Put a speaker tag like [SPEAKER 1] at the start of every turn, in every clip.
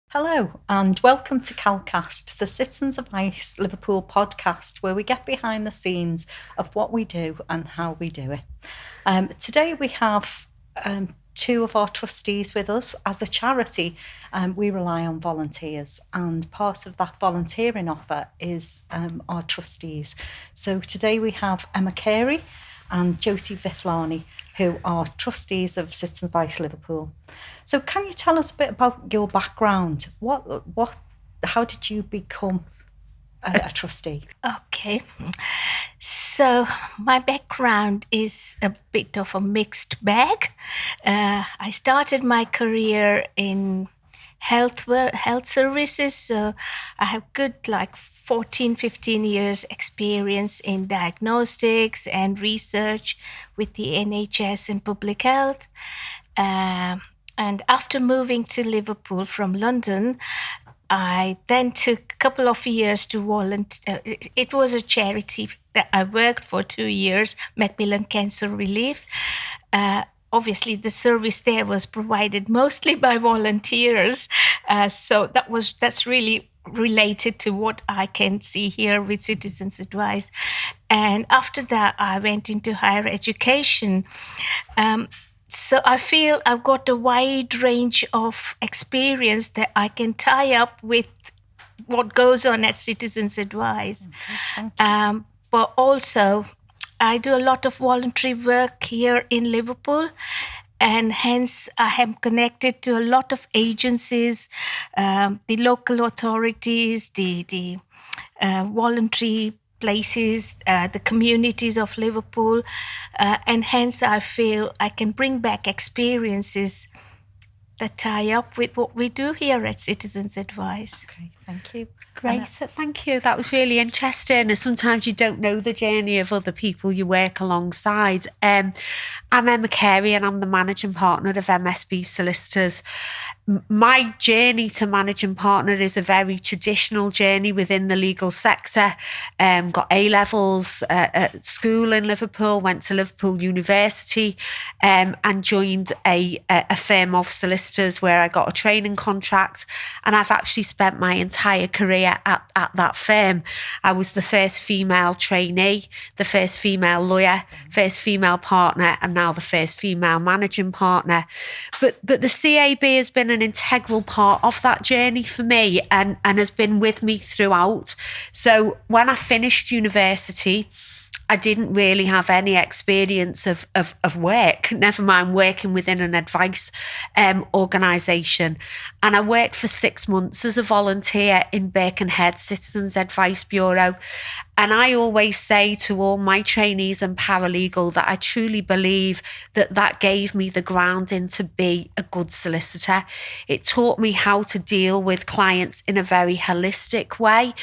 [SPEAKER 1] Hello and welcome to CALcast, the Citizens Advice Liverpool podcast, where we get behind the scenes of what we do and how we do it. Today we have two of our trustees with us. As a charity, we rely on volunteers, and part of that volunteering offer is our trustees. So today we have Emma Carey and Jyoti Vithlani, who are trustees of Citizens Advice Liverpool. So can you tell us a bit about your background? How did you become a trustee?
[SPEAKER 2] Okay, so my background is a bit of a mixed bag. I started my career in health services, so I have good 15 years experience in diagnostics and research with the NHS and public health. And after moving to Liverpool from London, I then took a couple of years to volunteer. It was a charity that I worked for 2 years, Macmillan Cancer Relief. Obviously, the service there was provided mostly by volunteers. So that's really related to what I can see here with Citizens Advice. And after that, I went into higher education. So I feel I've got a wide range of experience that I can tie up with what goes on at Citizens Advice. But also, I do a lot of voluntary work here in Liverpool, and hence I am connected to a lot of agencies, the local authorities, the voluntary places, the communities of Liverpool, and hence I feel I can bring back experiences that tie up with what we do here at Citizens Advice.
[SPEAKER 1] Okay, thank you.
[SPEAKER 3] Great, thank you. That was really interesting. And sometimes you don't know the journey of other people you work alongside. I'm Emma Carey and I'm the managing partner of MSB Solicitors. My journey to managing partner is a very traditional journey within the legal sector. Got A-levels at school in Liverpool, went to Liverpool University, and joined a firm of solicitors where I got a training contract. And I've actually spent my entire career at that firm. I was the first female trainee, the first female lawyer, first female partner, and now the first female managing partner. But the CAB has been an integral part of that journey for me and has been with me throughout. So when I finished university, I didn't really have any experience of work, never mind working within an advice organisation. And I worked for 6 months as a volunteer in Birkenhead Citizens Advice Bureau. And I always say to all my trainees and paralegal that I truly believe that gave me the grounding to be a good solicitor. It taught me how to deal with clients in a very holistic way.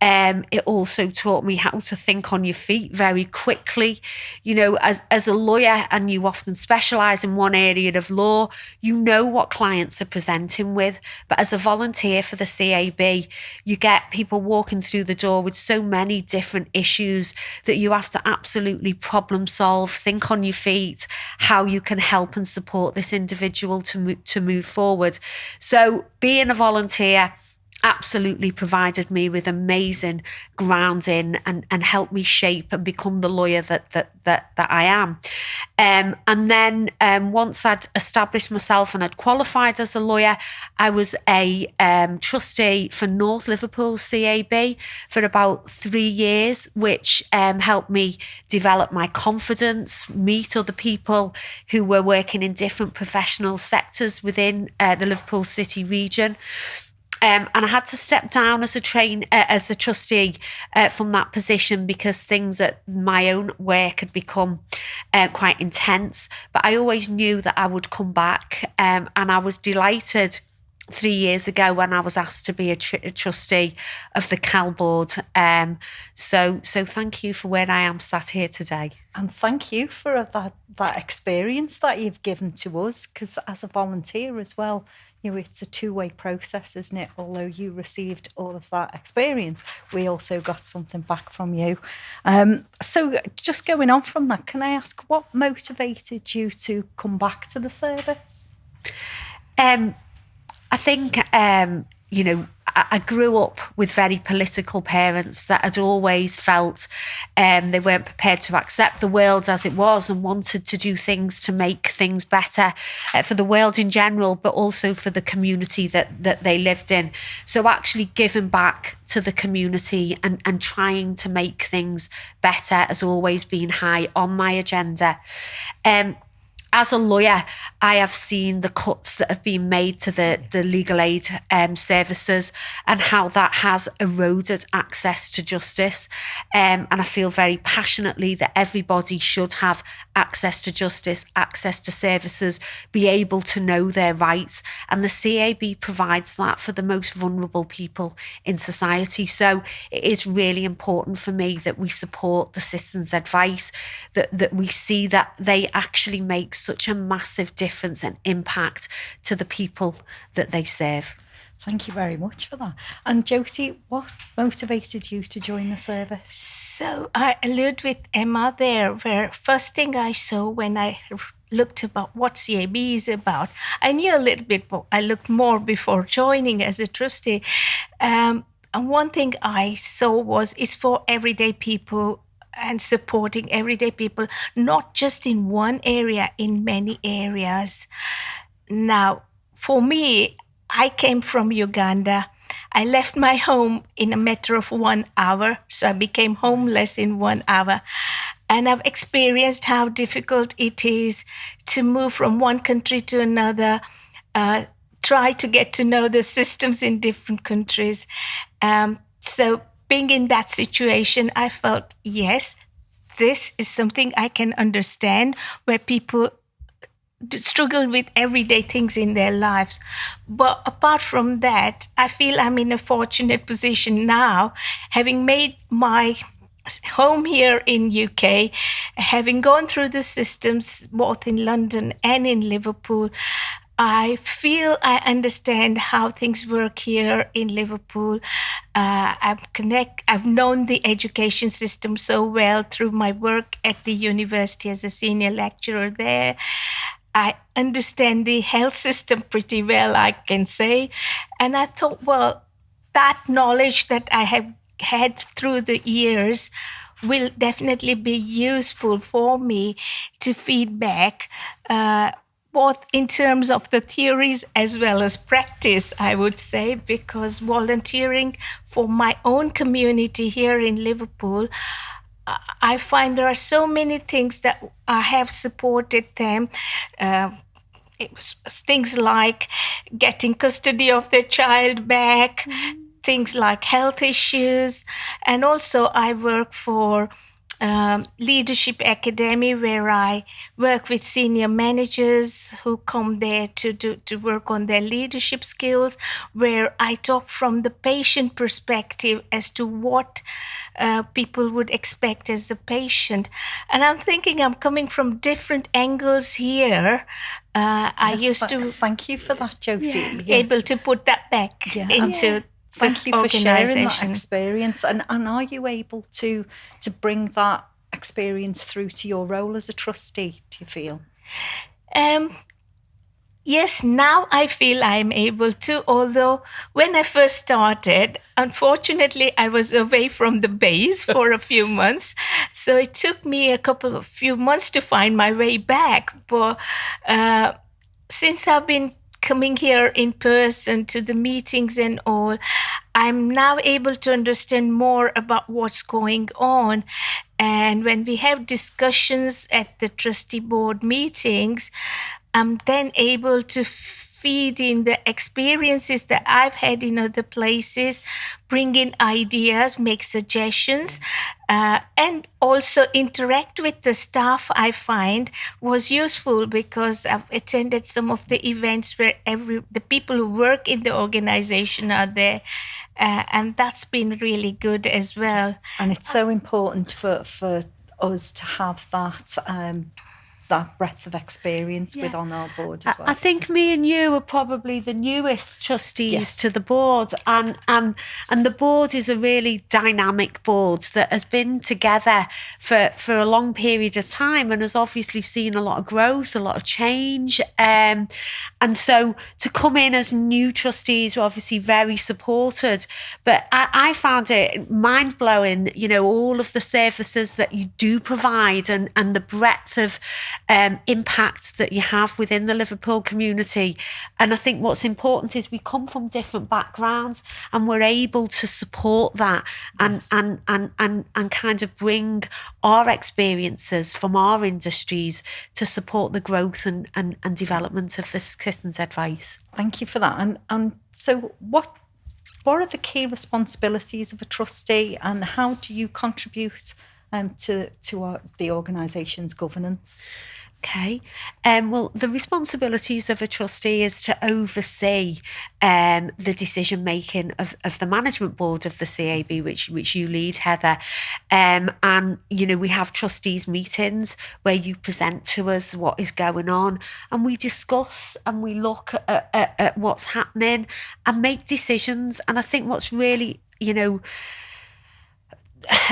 [SPEAKER 3] It also taught me how to think on your feet very quickly. You know, as a lawyer, and you often specialise in one area of law, you know what clients are presenting with. But as a volunteer for the CAB, you get people walking through the door with so many different issues that you have to absolutely problem solve, think on your feet, how you can help and support this individual to move forward. So being a volunteer absolutely provided me with amazing grounding and helped me shape and become the lawyer that I am. And then once I'd established myself and I'd qualified as a lawyer, I was a trustee for North Liverpool CAB for about 3 years, which helped me develop my confidence, meet other people who were working in different professional sectors within the Liverpool City region. And I had to step down as a trustee from that position because things at my own work had become quite intense. But I always knew that I would come back, and I was delighted 3 years ago when I was asked to be a trustee of the CAL board. So thank you for where I am sat here today.
[SPEAKER 1] And thank you for that experience that you've given to us, because as a volunteer as well, you know, it's a two-way process, isn't it? Although you received all of that experience, we also got something back from you. So just going on from that, can I ask what motivated you to come back to the service?
[SPEAKER 3] I think, I grew up with very political parents that had always felt they weren't prepared to accept the world as it was and wanted to do things to make things better for the world in general, but also for the community that they lived in. So actually giving back to the community and trying to make things better has always been high on my agenda. As a lawyer, I have seen the cuts that have been made to the legal aid services and how that has eroded access to justice. And I feel very passionately that everybody should have access to justice, access to services, be able to know their rights. And the CAB provides that for the most vulnerable people in society. So it is really important for me that we support the citizens' advice, that we see that they actually make such a massive difference and impact to the people that they serve.
[SPEAKER 1] Thank you very much for that. And Jyoti, what motivated you to join the service?
[SPEAKER 2] So I allude with Emma there, where first thing I saw when I looked about what CAB is about, I knew a little bit, but I looked more before joining as a trustee. And one thing I saw it's for everyday people and supporting everyday people, not just in one area, in many areas. Now, for me, I came from Uganda. I left my home in a matter of 1 hour, so I became homeless in 1 hour. And I've experienced how difficult it is to move from one country to another, try to get to know the systems in different countries. So being in that situation, I felt, yes, this is something I can understand, where people struggle with everyday things in their lives. But apart from that, I feel I'm in a fortunate position now, having made my home here in UK, having gone through the systems both in London and in Liverpool. I feel I understand how things work here in Liverpool. I've known the education system so well through my work at the university as a senior lecturer there. I understand the health system pretty well, I can say. And I thought, well, that knowledge that I have had through the years will definitely be useful for me to feed back, both in terms of the theories as well as practice, I would say, because volunteering for my own community here in Liverpool, I find there are so many things that I have supported them. It was things like getting custody of their child back, things like health issues. And also I work for Leadership Academy, where I work with senior managers who come there to work on their leadership skills, where I talk from the patient perspective as to what people would expect as a patient. And I'm thinking I'm coming from different angles here. I used to...
[SPEAKER 1] Thank you for that, Jyoti.
[SPEAKER 2] Yeah. Able to put that back into...
[SPEAKER 1] Thank you for sharing that experience. And are you able to bring that experience through to your role as a trustee, do you feel?
[SPEAKER 2] Yes, now I feel I'm able to, although when I first started, unfortunately, I was away from the base for a few months. So it took me a few months to find my way back. But since I've been coming here in person to the meetings and all, I'm now able to understand more about what's going on. And when we have discussions at the trustee board meetings, I'm then able to feed in the experiences that I've had in other places, bring in ideas, make suggestions, and also interact with the staff. I find was useful because I've attended some of the events where the people who work in the organization are there. And that's been really good as well.
[SPEAKER 1] And it's so important for us to have that that breadth of experience with on our board as well.
[SPEAKER 3] I think me and you are probably the newest trustees to the board, and the board is a really dynamic board that has been together for a long period of time and has obviously seen a lot of growth, a lot of change, and so to come in as new trustees, we're obviously very supported. But I found it mind-blowing, all of the services that you do provide and the breadth of impact that you have within the Liverpool community. And I think what's important is we come from different backgrounds and we're able to support that and kind of bring our experiences from our industries to support the growth and development of the citizens' advice.
[SPEAKER 1] Thank you for that. And so what are the key responsibilities of a trustee, and how do you contribute to the organisation's governance?
[SPEAKER 3] Okay. Well, the responsibilities of a trustee is to oversee the decision making of the management board of the CAB, which you lead, Heather. And we have trustees meetings where you present to us what is going on, and we discuss and we look at what's happening and make decisions. And I think what's really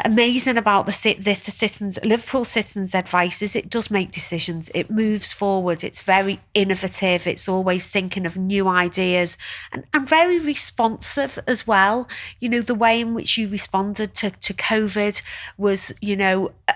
[SPEAKER 3] amazing about the Liverpool Citizens Advice is it does make decisions. It moves forward. It's very innovative. It's always thinking of new ideas and very responsive as well. The way in which you responded to COVID was,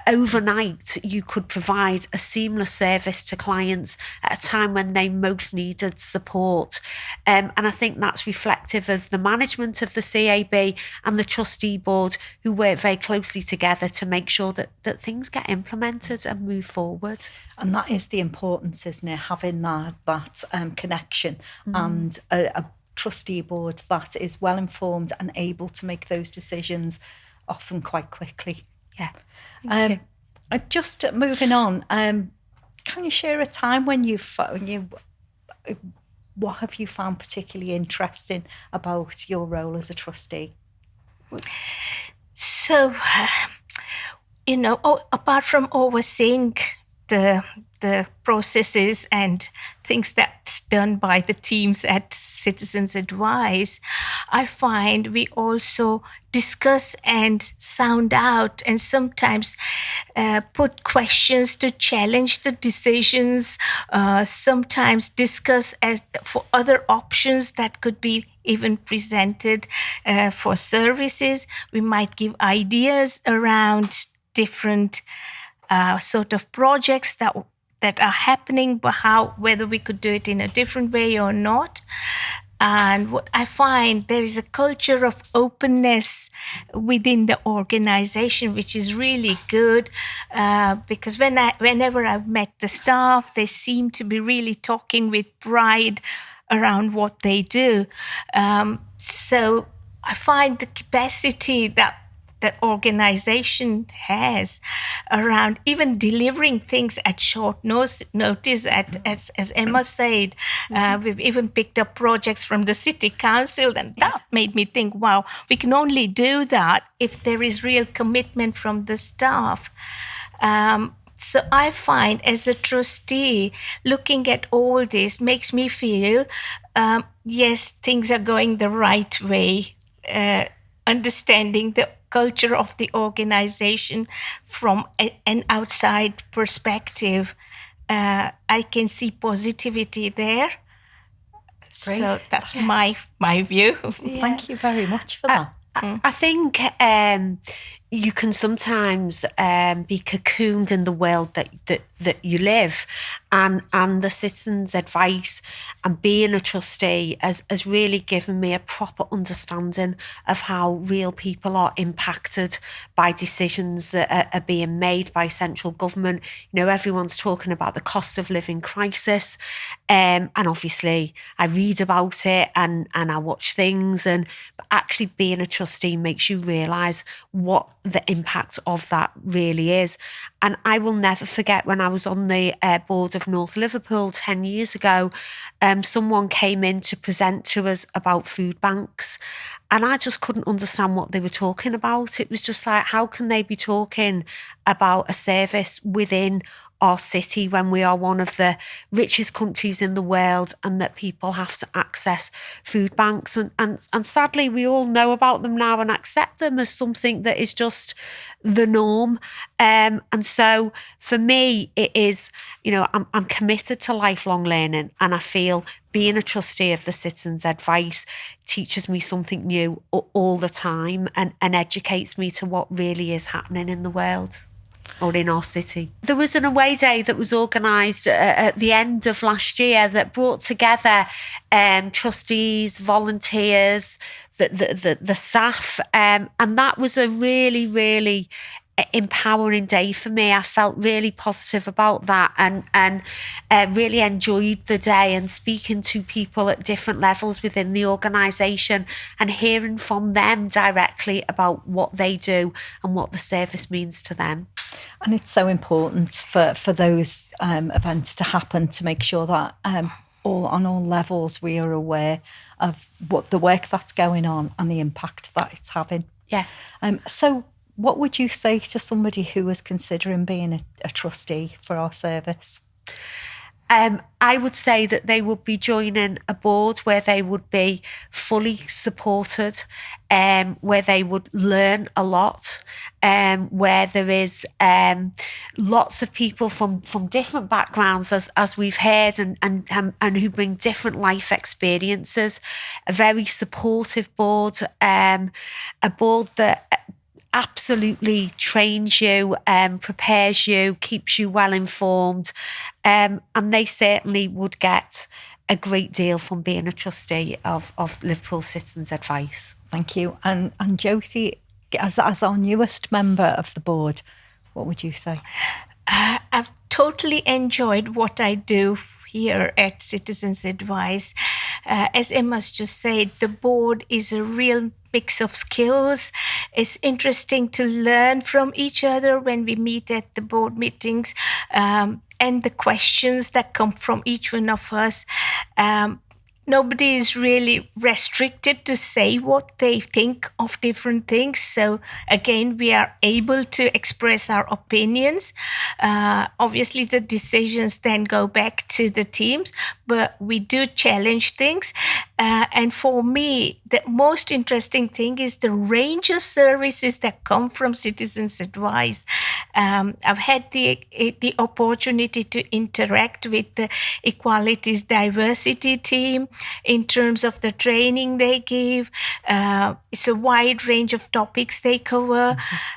[SPEAKER 3] overnight you could provide a seamless service to clients at a time when they most needed support. And I think that's reflective of the management of the CAB and the trustee board, who work very closely together to make sure that things get implemented and move forward.
[SPEAKER 1] And that is the importance, isn't it? Having that connection and a trustee board that is well informed and able to make those decisions often quite quickly.
[SPEAKER 3] Yeah.
[SPEAKER 1] Just moving on, can you share a time when what have you found particularly interesting about your role as a trustee?
[SPEAKER 2] So, apart from overseeing the processes and things that's done by the teams at Citizens Advice, I find we also discuss and sound out and sometimes put questions to challenge the decisions, sometimes discuss for other options that could be even presented for services. We might give ideas around different sort of projects that are happening, but whether we could do it in a different way or not. And what I find, there is a culture of openness within the organization, which is really good, because whenever I've met the staff, they seem to be really talking with pride around what they do. So I find the capacity that organization has around even delivering things at short notice, as Emma said, we've even picked up projects from the city council, and that made me think, wow, we can only do that if there is real commitment from the staff. So I find, as a trustee, looking at all this makes me feel, yes, things are going the right way, understanding the culture of the organization from an outside perspective. I can see positivity there. Great. So that's my view.
[SPEAKER 1] Thank you very much for that.
[SPEAKER 3] I think you can sometimes be cocooned in the world that you live, and the Citizens Advice and being a trustee has really given me a proper understanding of how real people are impacted by decisions that are being made by central government. Everyone's talking about the cost of living crisis, and obviously I read about it and I watch things, but actually being a trustee makes you realise what the impact of that really is. And I will never forget when I was on the board of North Liverpool 10 years ago, someone came in to present to us about food banks, and I just couldn't understand what they were talking about. It was just like, how can they be talking about a service within our city when we are one of the richest countries in the world, and that people have to access food banks. And sadly, we all know about them now and accept them as something that is just the norm. And so for me, it is, I'm committed to lifelong learning, and I feel being a trustee of the Citizens Advice teaches me something new all the time and educates me to what really is happening in the world or in our city. There was an away day that was organised at the end of last year that brought together trustees, volunteers, the staff, and that was a really, really empowering day for me. I felt really positive about that and really enjoyed the day and speaking to people at different levels within the organisation and hearing from them directly about what they do and what the service means to them.
[SPEAKER 1] And it's so important for those events to happen, to make sure that on all levels we are aware of what the work that's going on and the impact that it's having.
[SPEAKER 3] Yeah.
[SPEAKER 1] So what would you say to somebody who was considering being a trustee for our service?
[SPEAKER 3] I would say that they would be joining a board where they would be fully supported, where they would learn a lot, where there is lots of people from different backgrounds, as we've heard, and who bring different life experiences. A very supportive board, a board that absolutely trains you, prepares you, keeps you well informed, and they certainly would get a great deal from being a trustee of Liverpool Citizens Advice.
[SPEAKER 1] Thank you. And Jyoti, as our newest member of the board, what would you say?
[SPEAKER 2] I've totally enjoyed what I do here at Citizens Advice. As Emma's just said, the board is a real mix of skills. It's interesting to learn from each other when we meet at the board meetings, and the questions that come from each one of us. Nobody is really restricted to say what they think of different things. So again, we are able to express our opinions. Obviously, the decisions then go back to the teams, but we do challenge things. And for me, the most interesting thing is the range of services that come from Citizens Advice. I've had the opportunity to interact with the Equalities Diversity team in terms of the training they give. It's a wide range of topics they cover.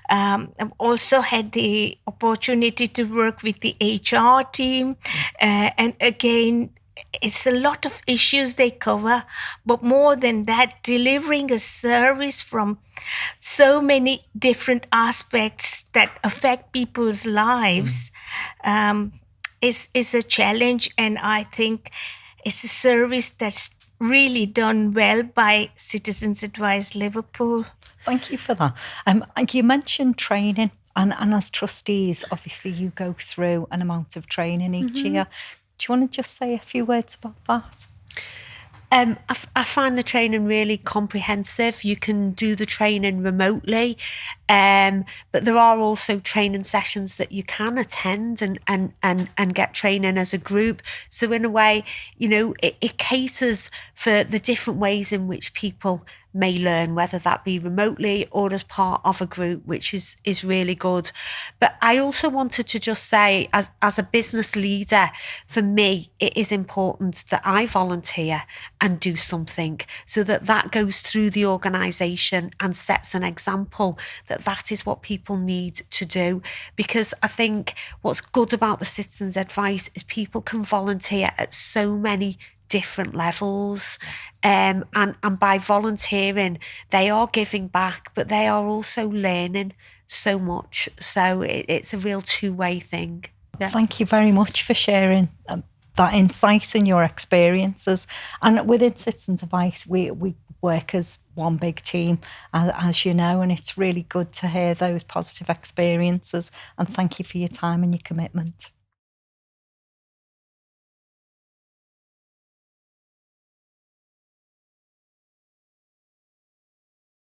[SPEAKER 2] I've also had the opportunity to work with the HR team. And again, it's a lot of issues they cover, but more than that, delivering a service from so many different aspects that affect people's lives is a challenge. And I think it's a service that's really done well by Citizens Advice Liverpool.
[SPEAKER 1] Thank you for that. You mentioned training, and as trustees, obviously you go through an amount of training each year. Do you want to just say a few words about that?
[SPEAKER 3] I find the training really comprehensive. You can do the training remotely, but there are also training sessions that you can attend and get training as a group. So in a way, it caters for the different ways in which people may learn, whether that be remotely or as part of a group, which is really good. But I also wanted to just say, as a business leader, for me, it is important that I volunteer and do something so that goes through the organisation and sets an example that is what people need to do. Because I think what's good about the Citizens Advice is people can volunteer at so many different levels, and by volunteering they are giving back, but they are also learning so much. So it's a real two-way thing.
[SPEAKER 1] Yeah. Thank you very much for sharing that insight and your experiences. And within Citizens Advice, we work as one big team, as you know, and it's really good to hear those positive experiences. And thank you for your time and your commitment.